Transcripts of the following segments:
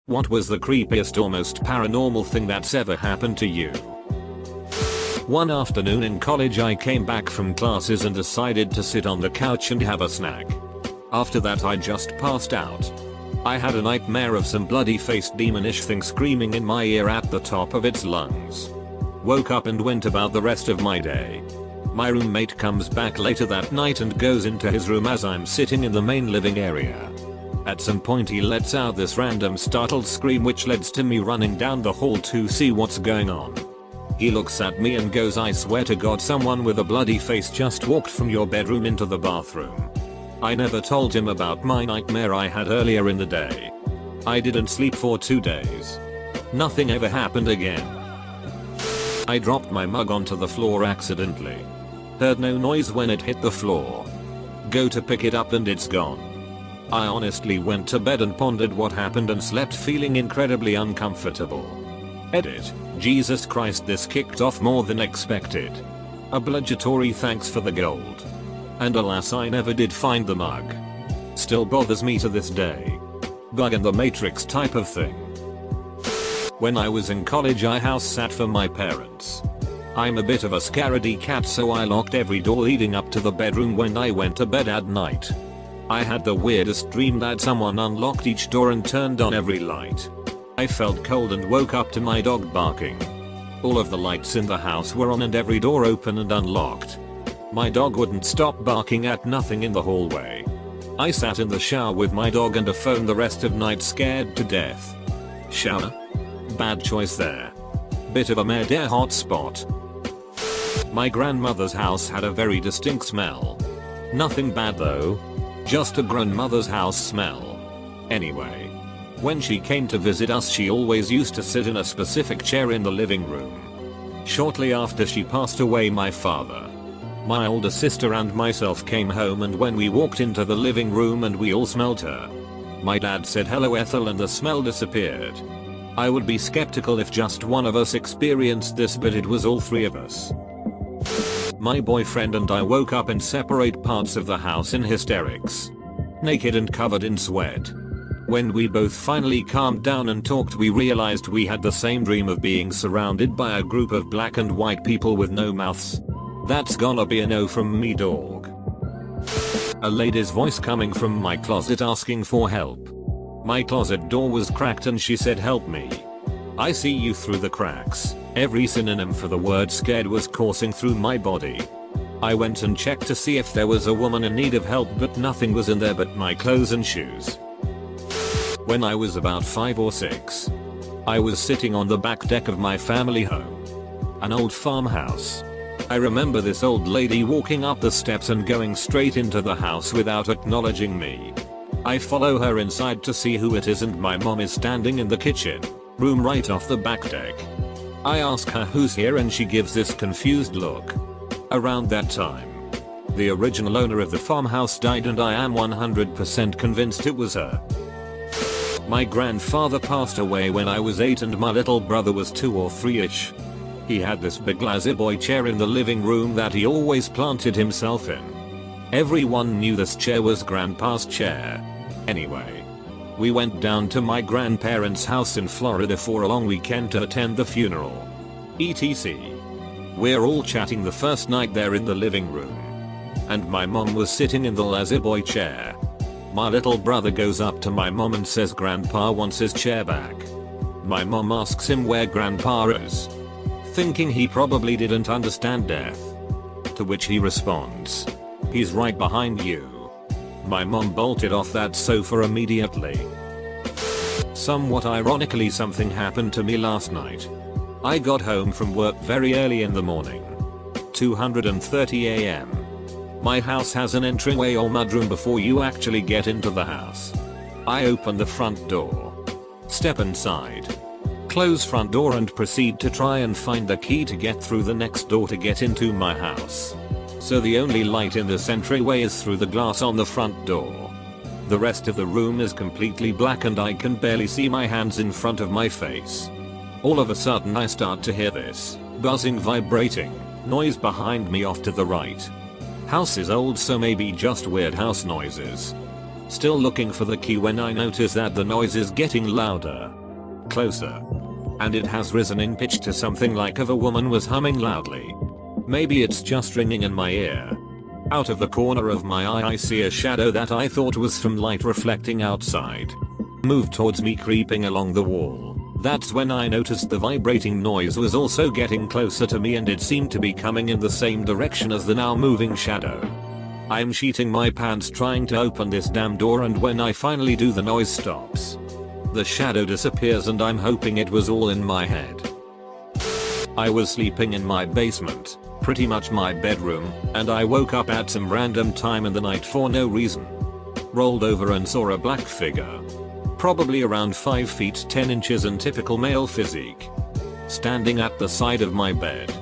What was the creepiest or most paranormal thing that's ever happened to you? One afternoon in college I came back from classes and decided to sit on the couch and have a snack. After that I just passed out. I had a nightmare of some bloody-faced demonish thing screaming in my ear at the top of its lungs. Woke up and went about the rest of my day. My roommate comes back later that night and goes into his room as I'm sitting in the main living area. At some point he lets out this random startled scream which leads to me running down the hall to see what's going on. He looks at me and goes, "I swear to God someone with a bloody face just walked from your bedroom into the bathroom." I never told him about my nightmare I had earlier in the day. I didn't sleep for 2 days. Nothing ever happened again. I dropped my mug onto the floor accidentally. Heard no noise when it hit the floor. Go to pick it up and it's gone. I honestly went to bed and pondered what happened and slept feeling incredibly uncomfortable. Edit. Jesus Christ, this kicked off more than expected. Obligatory thanks for the gold. And alas, I never did find the mug. Still bothers me to this day. Bug in the Matrix type of thing. When I was in college I house sat for my parents. I'm a bit of a scaredy cat, so I locked every door leading up to the bedroom when I went to bed at night. I had the weirdest dream that someone unlocked each door and turned on every light. I felt cold and woke up to my dog barking. All of the lights in the house were on and every door open and unlocked. My dog wouldn't stop barking at nothing in the hallway. I sat in the shower with my dog and a phone the rest of night scared to death. Shower? Bad choice there. Bit of a mad-air hot spot. My grandmother's house had a very distinct smell. Nothing bad though. Just a grandmother's house smell. Anyway. When she came to visit us she always used to sit in a specific chair in the living room. Shortly after she passed away my father, my older sister and myself came home, and when we walked into the living room and we all smelled her. My dad said hello Ethel and the smell disappeared. I would be skeptical if just one of us experienced this, but it was all three of us. My boyfriend and I woke up in separate parts of the house in hysterics. Naked and covered in sweat. When we both finally calmed down and talked we realized we had the same dream of being surrounded by a group of black and white people with no mouths. That's gonna be a no from me, dog. A lady's voice coming from my closet asking for help. My closet door was cracked and she said, "Help me. I see you through the cracks." Every synonym for the word scared was coursing through my body. I went and checked to see if there was a woman in need of help, but nothing was in there but my clothes and shoes. When I was about 5 or 6, I was sitting on the back deck of my family home. An old farmhouse. I remember this old lady walking up the steps and going straight into the house without acknowledging me. I follow her inside to see who it is, and my mom is standing in the kitchen room right off the back deck. I ask her who's here and she gives this confused look. Around that time, the original owner of the farmhouse died and I am 100% convinced it was her. My grandfather passed away when I was 8 and my little brother was 2 or 3ish. He had this big lazy-boy chair in the living room that he always planted himself in. Everyone knew this chair was Grandpa's chair. Anyway, we went down to my grandparents' house in Florida for a long weekend to attend the funeral. etc. We're all chatting the first night there in the living room. And my mom was sitting in the lazy-boy chair. My little brother goes up to my mom and says Grandpa wants his chair back. My mom asks him where Grandpa is, thinking he probably didn't understand death. To which he responds, "He's right behind you." My mom bolted off that sofa immediately. Somewhat ironically, something happened to me last night. I got home from work very early in the morning. 2:30 AM. My house has an entryway or mudroom before you actually get into the house. I open the front door, step inside, close front door and proceed to try and find the key to get through the next door to get into my house. So the only light in this entryway is through the glass on the front door. The rest of the room is completely black and I can barely see my hands in front of my face. All of a sudden I start to hear this buzzing, vibrating noise behind me off to the right. House is old, so maybe just weird house noises. Still looking for the key when I notice that the noise is getting louder. Closer. And it has risen in pitch to something like if a woman was humming loudly. Maybe it's just ringing in my ear. Out of the corner of my eye I see a shadow that I thought was from light reflecting outside. Move towards me, creeping along the wall. That's when I noticed the vibrating noise was also getting closer to me, and it seemed to be coming in the same direction as the now moving shadow. I'm sheeting my pants trying to open this damn door, and when I finally do, the noise stops. The shadow disappears, and I'm hoping it was all in my head. I was sleeping in my basement, pretty much my bedroom, and I woke up at some random time in the night for no reason. Rolled over and saw a black figure. Probably around 5 feet 10 inches and typical male physique. Standing at the side of my bed.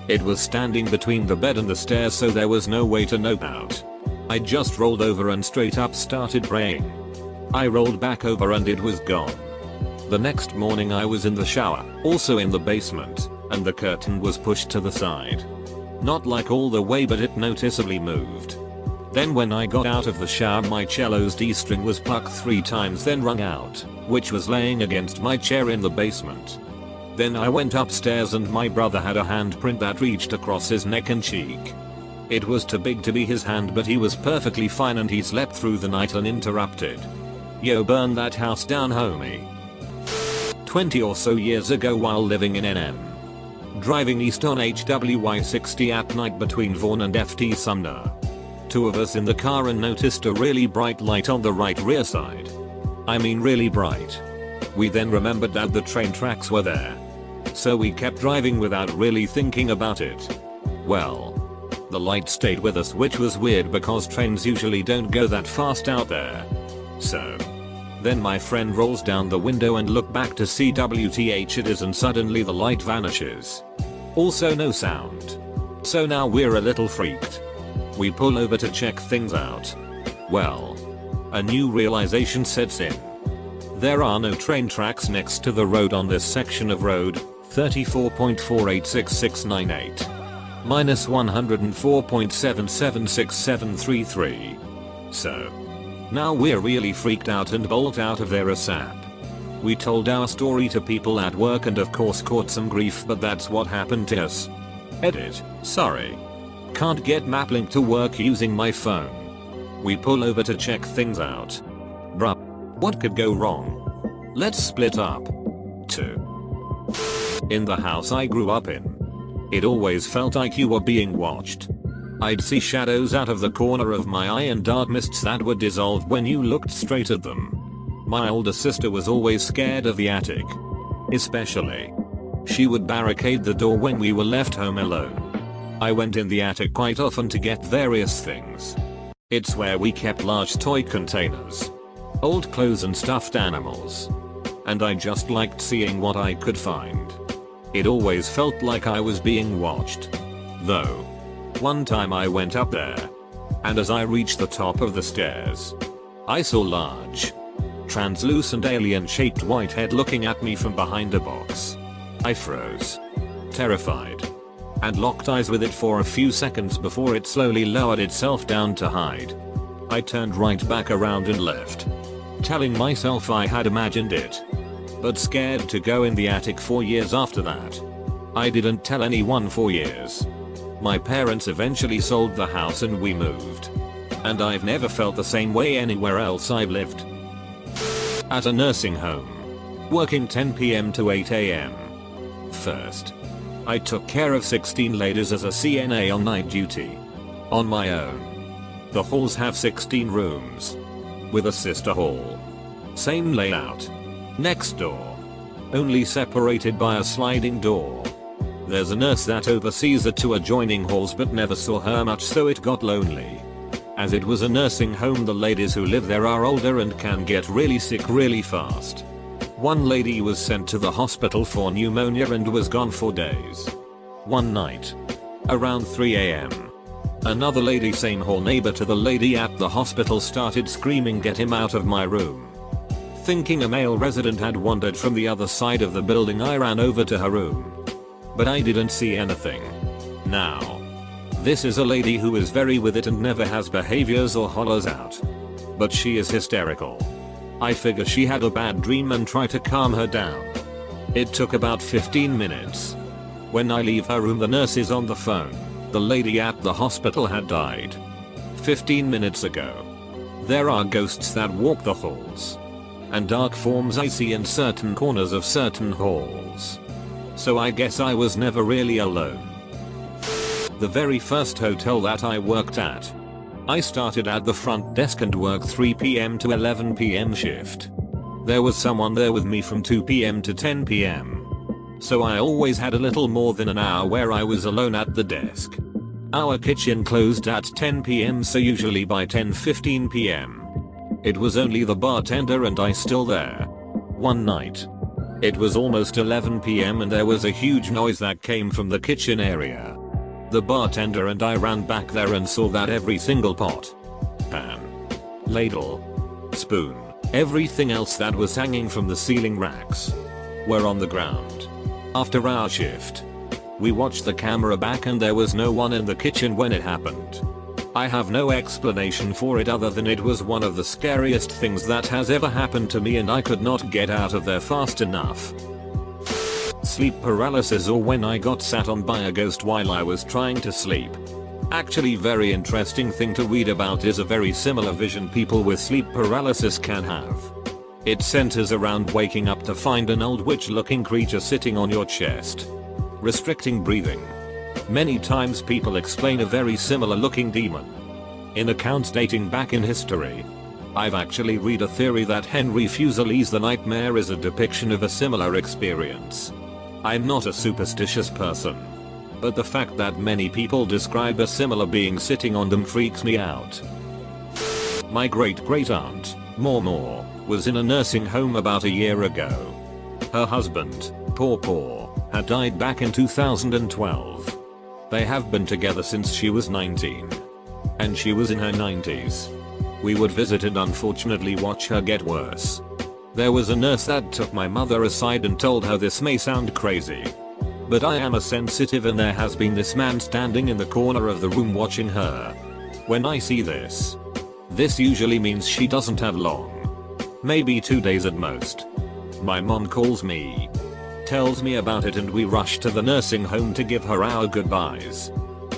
It was standing between the bed and the stairs, so there was no way to know out. I just rolled over and straight up started praying. I rolled back over and it was gone. The next morning I was in the shower, also in the basement, and the curtain was pushed to the side. Not like all the way, but it noticeably moved. Then when I got out of the shower, my cello's D string was plucked 3 times, then wrung out, which was laying against my chair in the basement. Then I went upstairs and my brother had a handprint that reached across his neck and cheek. It was too big to be his hand, but he was perfectly fine and he slept through the night uninterrupted. Yo, burn that house down, homie. 20 or so years ago, while living in NM. Driving east on HWY 60 at night between Vaughan and FT Sumner. 2 of us in the car and noticed a really bright light on the right rear side. I mean really bright. We then remembered that the train tracks were there. So we kept driving without really thinking about it. Well, the light stayed with us, which was weird because trains usually don't go that fast out there. So then my friend rolls down the window and look back to see WTH it is, and suddenly the light vanishes. Also no sound. So now we're a little freaked. We pull over to check things out. Well, a new realization sets in. There are no train tracks next to the road on this section of road, 34.4866698. Minus 104.776733. So now we're really freaked out and bolt out of there ASAP. We told our story to people at work and of course caught some grief, but that's what happened to us. Edit. Sorry. Can't get MapLink to work using my phone. We pull over to check things out. Bruh. What could go wrong? Let's split up. 2. In the house I grew up in, it always felt like you were being watched. I'd see shadows out of the corner of my eye and dark mists that would dissolve when you looked straight at them. My older sister was always scared of the attic. Especially. She would barricade the door when we were left home alone. I went in the attic quite often to get various things. It's where we kept large toy containers, old clothes and stuffed animals. And I just liked seeing what I could find. It always felt like I was being watched. Though, one time I went up there, and as I reached the top of the stairs, I saw large, translucent alien-shaped white head looking at me from behind a box. I froze, terrified, and locked eyes with it for a few seconds before it slowly lowered itself down to hide. I turned right back around and left, telling myself I had imagined it, but scared to go in the attic for years after that. I didn't tell anyone for years. My parents eventually sold the house and we moved. And I've never felt the same way anywhere else I've lived. At a nursing home. Working 10 PM to 8 AM. First, I took care of 16 ladies as a CNA on night duty. On my own. The halls have 16 rooms. With a sister hall. Same layout. Next door. Only separated by a sliding door. There's a nurse that oversees the 2 adjoining halls, but never saw her much, so it got lonely. As it was a nursing home, the ladies who live there are older and can get really sick really fast. One lady was sent to the hospital for pneumonia and was gone for days. One night, around 3 AM, another lady, same hall, neighbor to the lady at the hospital, started screaming, "Get him out of my room." Thinking a male resident had wandered from the other side of the building, I ran over to her room. But I didn't see anything. Now, this is a lady who is very with it and never has behaviors or hollers out. but she is hysterical. I figure she had a bad dream and try to calm her down. It took about 15 minutes. When I leave her room, the nurse is on the phone. The lady at the hospital had died 15 minutes ago. There are ghosts that walk the halls, and dark forms I see in certain corners of certain halls. So I guess I was never really alone. The very first hotel that I worked at, I started at the front desk and worked 3 PM to 11 PM shift. There was someone there with me from 2 PM to 10 PM. So I always had a little more than an hour where I was alone at the desk. Our kitchen closed at 10 PM, so usually by 10:15 PM. It was only the bartender and I still there. One night, it was almost 11 PM and there was a huge noise that came from the kitchen area. The bartender and I ran back there and saw that every single pot, pan, ladle, spoon, everything else that was hanging from the ceiling racks were on the ground. After our shift, we watched the camera back and there was no one in the kitchen when it happened. I have no explanation for it other than it was one of the scariest things that has ever happened to me and I could not get out of there fast enough. Sleep paralysis, or when I got sat on by a ghost while I was trying to sleep. Actually, very interesting thing to read about is a very similar vision people with sleep paralysis can have. It centers around waking up to find an old witch looking creature sitting on your chest, restricting breathing. Many times people explain a very similar looking demon in accounts dating back in history. I've actually read a theory that Henry Fuseli's The Nightmare is a depiction of a similar experience. I'm not a superstitious person, but the fact that many people describe a similar being sitting on them freaks me out. My great aunt, More, was in a nursing home about a year ago. Her husband, Paw, had died back in 2012. They have been together since she was 19. And she was in her 90s. We would visit and unfortunately watch her get worse. There was a nurse that took my mother aside and told her this may sound crazy, but I am a sensitive and there has been this man standing in the corner of the room watching her. When I see this usually means she doesn't have long. Maybe 2 days at most. My mom calls me, tells me about it, and we rush to the nursing home to give her our goodbyes.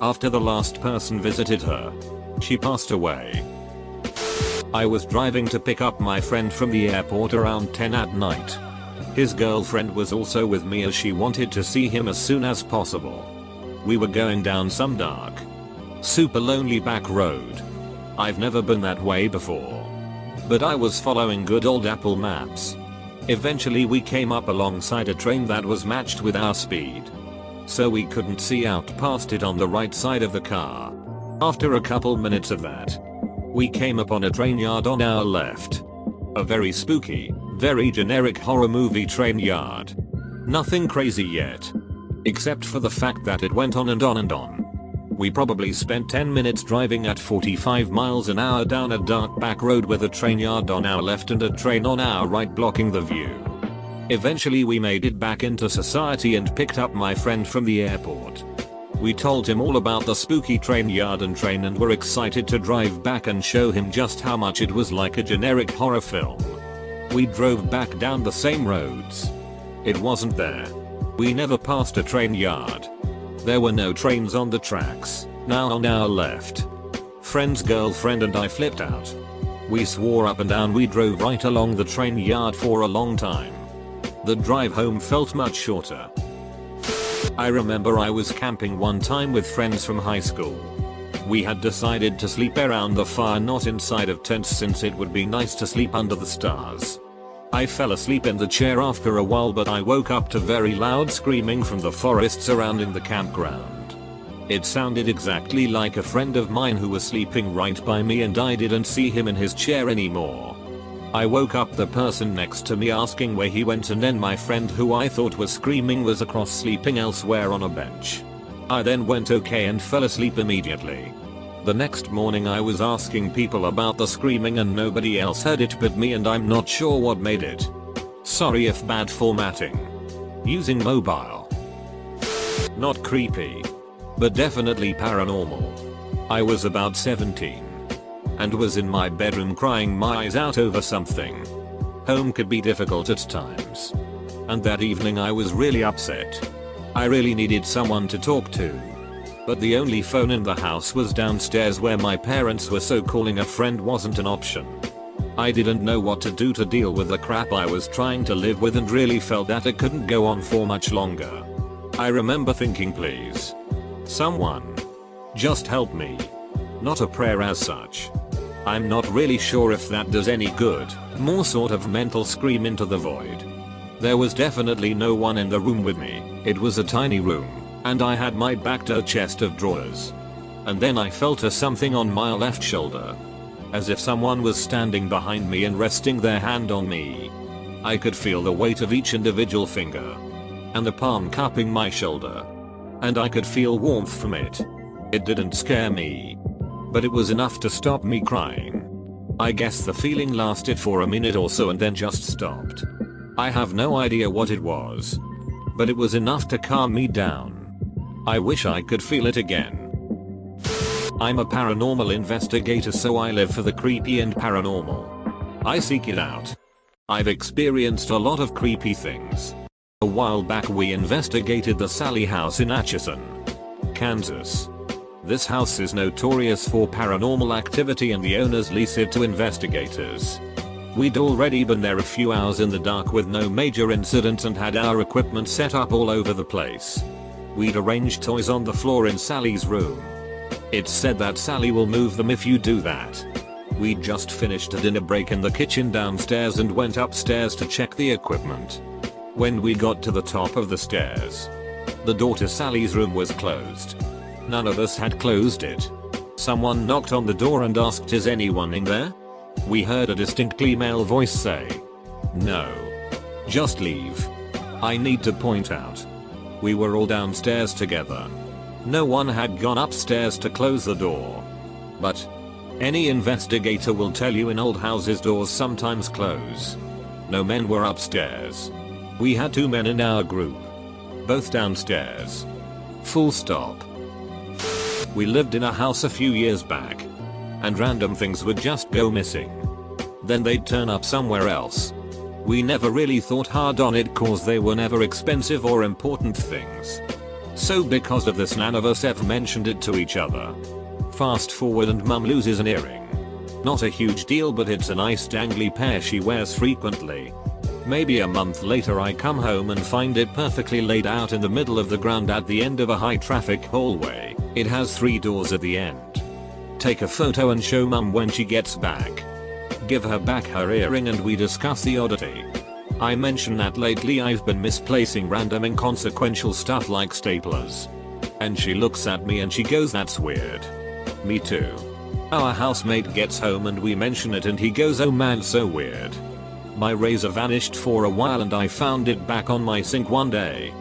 After the last person visited her, she passed away. I was driving to pick up my friend from the airport around 10 at night. His girlfriend was also with me as she wanted to see him as soon as possible. We were going down some dark, super lonely back road. I've never been that way before, but I was following good old Apple Maps. Eventually we came up alongside a train that was matched with our speed, so we couldn't see out past it on the right side of the car. After a couple minutes of that, we came upon a train yard on our left. A very spooky, very generic horror movie train yard. Nothing crazy yet, except for the fact that it went on and on and on. We probably spent 10 minutes driving at 45 miles an hour down a dark back road with a train yard on our left and a train on our right blocking the view. Eventually we made it back into society and picked up my friend from the airport. We told him all about the spooky train yard and train and were excited to drive back and show him just how much it was like a generic horror film. We drove back down the same roads. It wasn't there. We never passed a train yard. There were no trains on the tracks, now on our left. Friend's girlfriend and I flipped out. We swore up and down we drove right along the train yard for a long time. The drive home felt much shorter. I remember I was camping one time with friends from high school. We had decided to sleep around the fire, not inside of tents, since it would be nice to sleep under the stars. I fell asleep in the chair after a while, but I woke up to very loud screaming from the forest surrounding the campground. It sounded exactly like a friend of mine who was sleeping right by me, and I didn't see him in his chair anymore. I woke up the person next to me asking where he went, and then my friend who I thought was screaming was across sleeping elsewhere on a bench. I then went okay and fell asleep immediately. The next morning I was asking people about the screaming and nobody else heard it but me, and I'm not sure what made it. Sorry if bad formatting. Using mobile. Not creepy, but definitely paranormal. I was about 17. and was in my bedroom crying my eyes out over something. Home could be difficult at times. And that evening I was really upset. I really needed someone to talk to. But the only phone in the house was downstairs where my parents were, so calling a friend wasn't an option. I didn't know what to do to deal with the crap I was trying to live with and really felt that it couldn't go on for much longer. I remember thinking, please, someone, just help me. Not a prayer as such. I'm not really sure if that does any good, more sort of mental scream into the void. There was definitely no one in the room with me. It was a tiny room, and I had my back to a chest of drawers. And then I felt a something on my left shoulder. As if someone was standing behind me and resting their hand on me. I could feel the weight of each individual finger. And the palm cupping my shoulder. And I could feel warmth from it. It didn't scare me. But it was enough to stop me crying. I guess the feeling lasted for a minute or so and then just stopped. I have no idea what it was. But it was enough to calm me down. I wish I could feel it again. I'm a paranormal investigator, so I live for the creepy and paranormal. I seek it out. I've experienced a lot of creepy things. A while back we investigated the Sally house in Atchison, Kansas. This house is notorious for paranormal activity and the owners lease it to investigators. We'd already been there a few hours in the dark with no major incidents and had our equipment set up all over the place. We'd arranged toys on the floor in Sally's room. It's said that Sally will move them if you do that. We'd just finished a dinner break in the kitchen downstairs and went upstairs to check the equipment. When we got to the top of the stairs, the door to Sally's room was closed. None of us had closed it. Someone knocked on the door and asked, "Is anyone in there?" We heard a distinctly male voice say, "No. Just leave." I need to point out, we were all downstairs together. No one had gone upstairs to close the door. But any investigator will tell you in old houses doors sometimes close. No men were upstairs. We had 2 men in our group. Both downstairs. Full stop. We lived in a house a few years back. And random things would just go missing. Then they'd turn up somewhere else. We never really thought hard on it cause they were never expensive or important things. So because of this none of us ever mentioned it to each other. Fast forward and mum loses an earring. Not a huge deal, but it's a nice dangly pair she wears frequently. Maybe a month later I come home and find it perfectly laid out in the middle of the ground at the end of a high traffic hallway. It has 3 doors at the end. Take a photo and show mum when she gets back. Give her back her earring and we discuss the oddity. I mention that lately I've been misplacing random inconsequential stuff like staplers. And she looks at me and she goes, "That's weird." Me too. Our housemate gets home and we mention it and he goes, "Oh man, so weird. My razor vanished for a while and I found it back on my sink one day."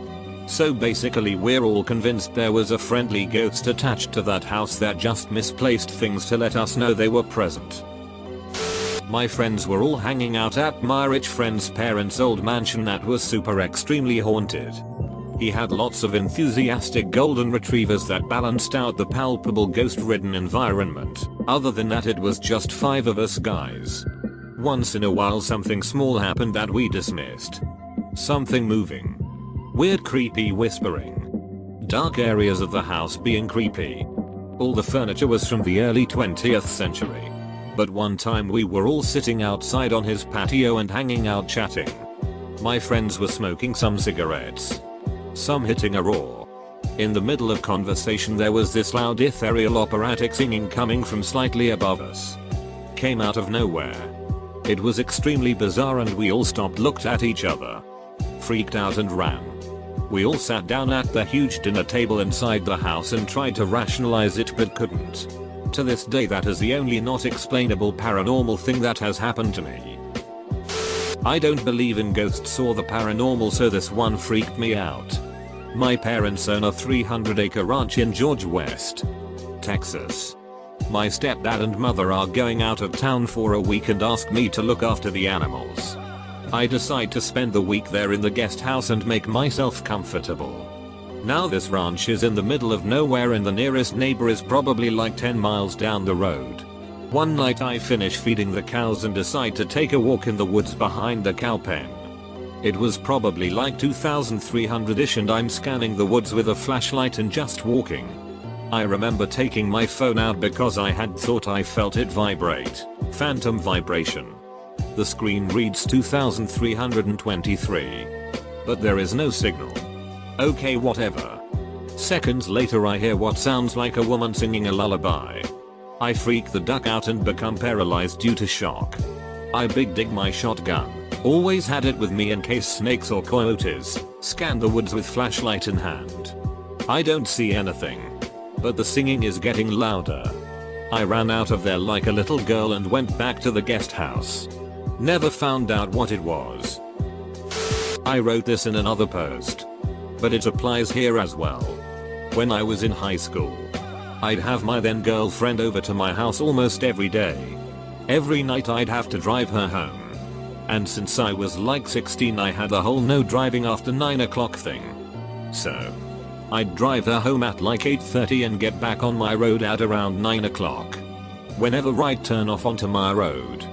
So basically we're all convinced there was a friendly ghost attached to that house that just misplaced things to let us know they were present. My friends were all hanging out at my rich friend's parents' old mansion that was super extremely haunted. He had lots of enthusiastic golden retrievers that balanced out the palpable ghost-ridden environment. Other than that it was just 5 of us guys. Once in a while something small happened that we dismissed. Something moving. Weird creepy whispering. Dark areas of the house being creepy. All the furniture was from the early 20th century. But one time we were all sitting outside on his patio and hanging out chatting. My friends were smoking some cigarettes. Some hitting a roar. In the middle of conversation there was this loud ethereal operatic singing coming from slightly above us. Came out of nowhere. It was extremely bizarre and we all stopped, looked at each other. Freaked out and ran. We all sat down at the huge dinner table inside the house and tried to rationalize it but couldn't. To this day that is the only not explainable paranormal thing that has happened to me. I don't believe in ghosts or the paranormal, so this one freaked me out. My parents own a 300-acre ranch in George West, Texas. My stepdad and mother are going out of town for a week and ask me to look after the animals. I decide to spend the week there in the guest house and make myself comfortable. Now this ranch is in the middle of nowhere and the nearest neighbor is probably like 10 miles down the road. One night I finish feeding the cows and decide to take a walk in the woods behind the cow pen. It was probably like 2300ish and I'm scanning the woods with a flashlight and just walking. I remember taking my phone out because I had thought I felt it vibrate. Phantom vibration. The screen reads 2323. But there is no signal. Okay, whatever. Seconds later I hear what sounds like a woman singing a lullaby. I freak the duck out and become paralyzed due to shock. I big dig my shotgun. Always had it with me in case snakes or coyotes. Scan the woods with flashlight in hand. I don't see anything. But the singing is getting louder. I ran out of there like a little girl and went back to the guest house. Never found out what it was. I wrote this in another post. But it applies here as well. When I was in high school, I'd have my then girlfriend over to my house almost every day. Every night I'd have to drive her home. And since I was like 16 I had the whole no driving after 9 o'clock thing. So I'd drive her home at like 8:30 and get back on my road at around 9 o'clock. Whenever I'd turn off onto my road,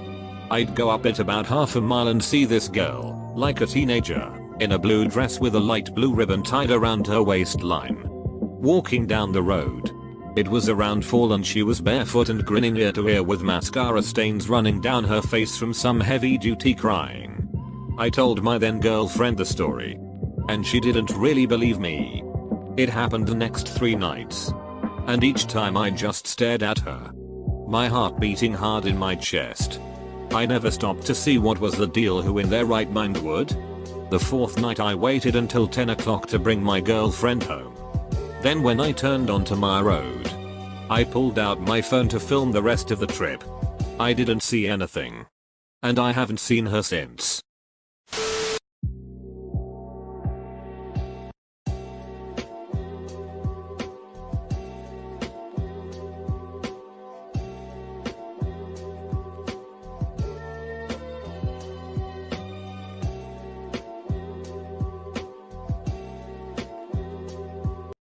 I'd go up it about half a mile and see this girl, like a teenager, in a blue dress with a light blue ribbon tied around her waistline, walking down the road. It was around fall and she was barefoot and grinning ear to ear with mascara stains running down her face from some heavy duty crying. I told my then girlfriend the story. And she didn't really believe me. It happened the next 3 nights. And each time I just stared at her. My heart beating hard in my chest. I never stopped to see what was the deal. Who in their right mind would? The 4th night I waited until 10 o'clock to bring my girlfriend home. Then when I turned onto my road, I pulled out my phone to film the rest of the trip. I didn't see anything. And I haven't seen her since.